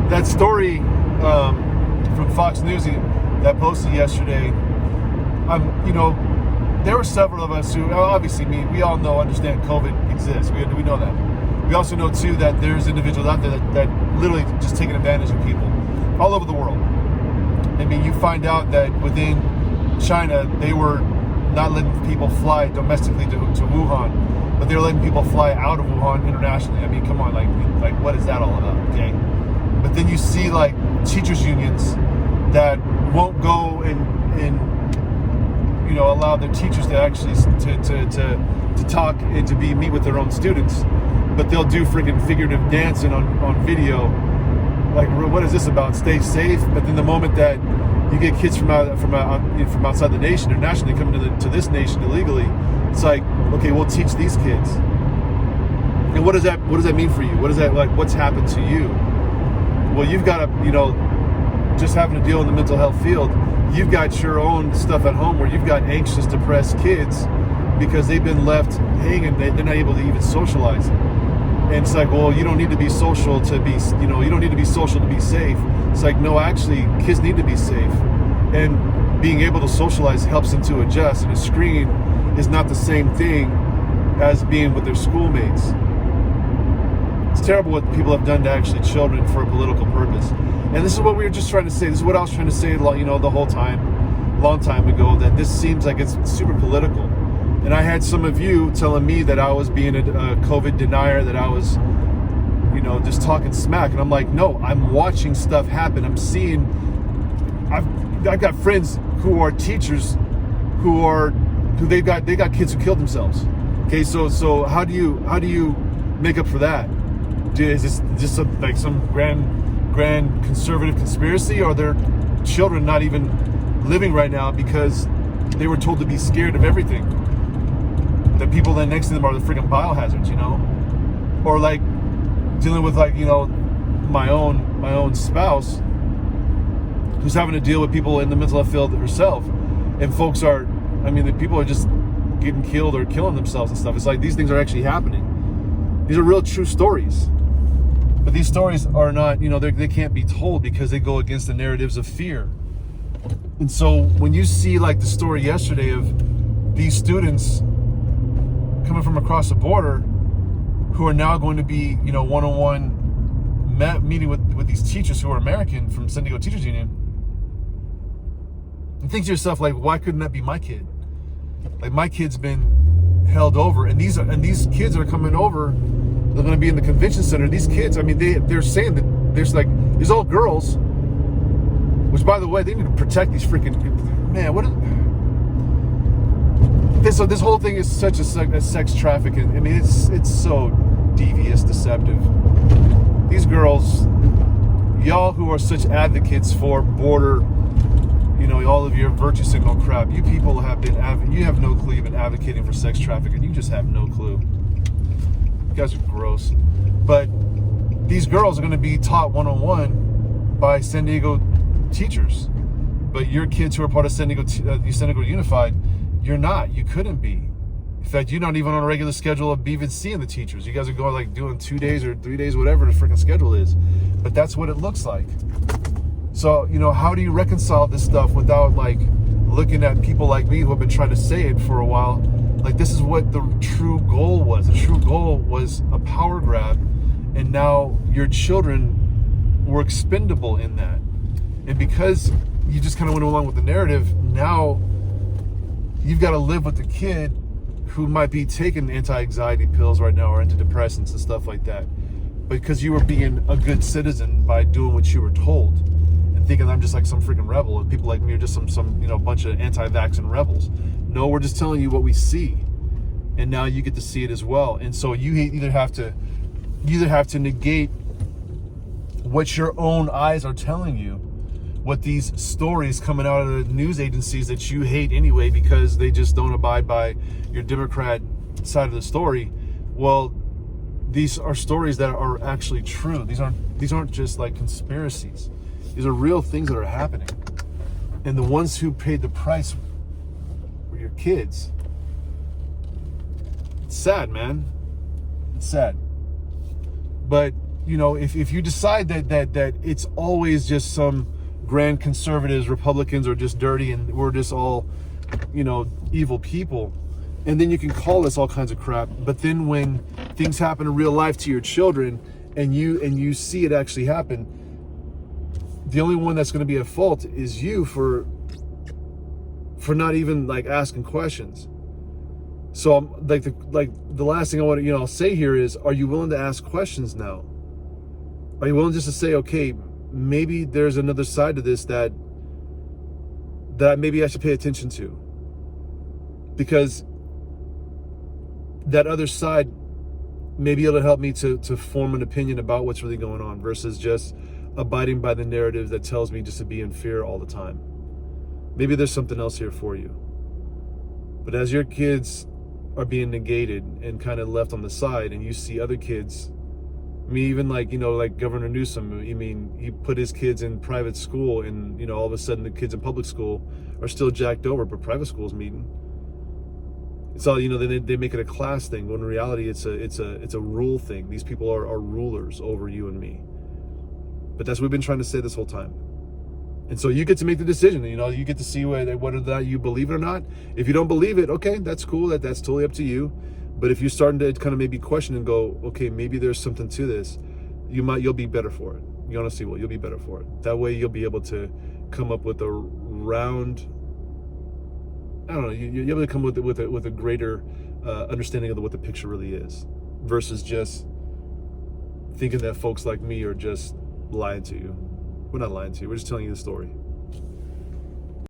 that story from Fox News that posted yesterday, there were several of us who, obviously, we all understand COVID exists. We know that. We also know too that there's individuals out there that literally just taking advantage of people all over the world. I mean, you find out that within China, they were not letting people fly domestically to Wuhan, but they were letting people fly out of Wuhan internationally. I mean, come on, like what is that all about? Okay. But then you see like teachers unions that won't go and allow their teachers to actually to talk and to meet with their own students, but they'll do freaking figurative dancing on video. Like, what is this about? Stay safe. But then the moment that you get kids from outside the nation, internationally, coming to this nation illegally, it's like, okay, we'll teach these kids. And what does that mean for you? What is that like? What's happened to you? Well, you've got to, just having to deal in the mental health field. You've got your own stuff at home where you've got anxious, depressed kids because they've been left hanging. They're not able to even socialize. And it's like, well, you don't need to be social to be, you don't need to be social to be safe. It's like, no, actually, kids need to be safe. And being able to socialize helps them to adjust. And a screen is not the same thing as being with their schoolmates. It's terrible what people have done to actually children for a political purpose. And this is what we were just trying to say. This is what I was trying to say, the whole time, long time ago, that this seems like it's super political. And I had some of you telling me that I was being a COVID denier, that I was, just talking smack. And I'm like, no, I'm watching stuff happen. I'm seeing, I've got friends who are teachers who they got kids who killed themselves. Okay, so how do you make up for that? Is this just some grand conservative conspiracy, or are there children not even living right now because they were told to be scared of everything? The people that next to them are the freaking biohazards, or like dealing with my own spouse who's having to deal with people in the mental health field herself, and folks the people are just getting killed or killing themselves and stuff. It's like these things are actually happening. These are real true stories. But these stories are not, they can't be told because they go against the narratives of fear. And so when you see like the story yesterday of these students coming from across the border who are now going to be, one-on-one meeting with these teachers who are American from San Diego Teachers Union, and think to yourself, like, why couldn't that be my kid? Like, my kid's been held over, and these kids that are coming over, they're going to be in the convention center. These kids, they're saying that there's these all girls, which, by the way, they need to protect these freaking, man, what is this whole thing is such a sex trafficking. It's so devious, deceptive. These girls, y'all who are such advocates for border, all of your virtue signal crap, you people you have no clue you've been advocating for sex trafficking. You just have no clue. You guys are gross. But these girls are going to be taught one-on-one by San Diego teachers. But your kids who are part of San Diego Unified, you're not. You couldn't be. In fact, you're not even on a regular schedule of even seeing the teachers. You guys are going doing 2 days or 3 days, whatever the freaking schedule is. But that's what it looks like. So, how do you reconcile this stuff without looking at people like me who have been trying to say it for a while? Like, this is what the true goal was. The true goal was a power grab, and now your children were expendable in that. And because you just kind of went along with the narrative, now you've got to live with the kid who might be taking anti-anxiety pills right now or antidepressants and stuff like that. Because you were being a good citizen by doing what you were told and thinking I'm just like some freaking rebel, and people like me are just some bunch of anti-vaccine rebels. No, we're just telling you what we see, and now you get to see it as well. And so you either have to negate what your own eyes are telling you, what these stories coming out of the news agencies that you hate anyway because they just don't abide by your Democrat side of the story. Well, these are stories that are actually true. These aren't just like conspiracies. These are real things that are happening. And the ones who paid the price were your kids. It's sad, man. It's sad. But you know, if you decide that it's always just some grand conservatives, Republicans are just dirty and we're just all, you know, evil people, and then you can call us all kinds of crap. But then when things happen in real life to your children and you see it actually happen, the only one that's going to be at fault is you for not even like asking questions. So I'm like the last thing I want to, you know, I'll say here is, are you willing to ask questions now? Are you willing just to say, okay, maybe there's another side to this that maybe I should pay attention to, because that other side, maybe it'll help me to form an opinion about what's really going on versus just abiding by the narrative that tells me just to be in fear all the time. Maybe there's something else here for you. But as your kids are being negated and kind of left on the side, and you see other kids, I mean, even like, you know, like Governor Newsom, I mean, he put his kids in private school, and, you know, all of a sudden the kids in public school are still jacked over, but private school's meeting. It's all, you know, they make it a class thing, when in reality it's a rule thing. These people are rulers over you and me. But that's what we've been trying to say this whole time. And so you get to make the decision. You know, you get to see whether that you believe it or not. If you don't believe it, okay, that's cool. That's totally up to you. But if you're starting to kind of maybe question and go, okay, maybe there's something to this, you'll be better for it. You honestly will. You'll be better for it. That way you'll be able to come up with a round, I don't know, you'll be able to come with a greater understanding of what the picture really is, versus just thinking that folks like me are just lying to you. We're not lying to you. We're just telling you the story.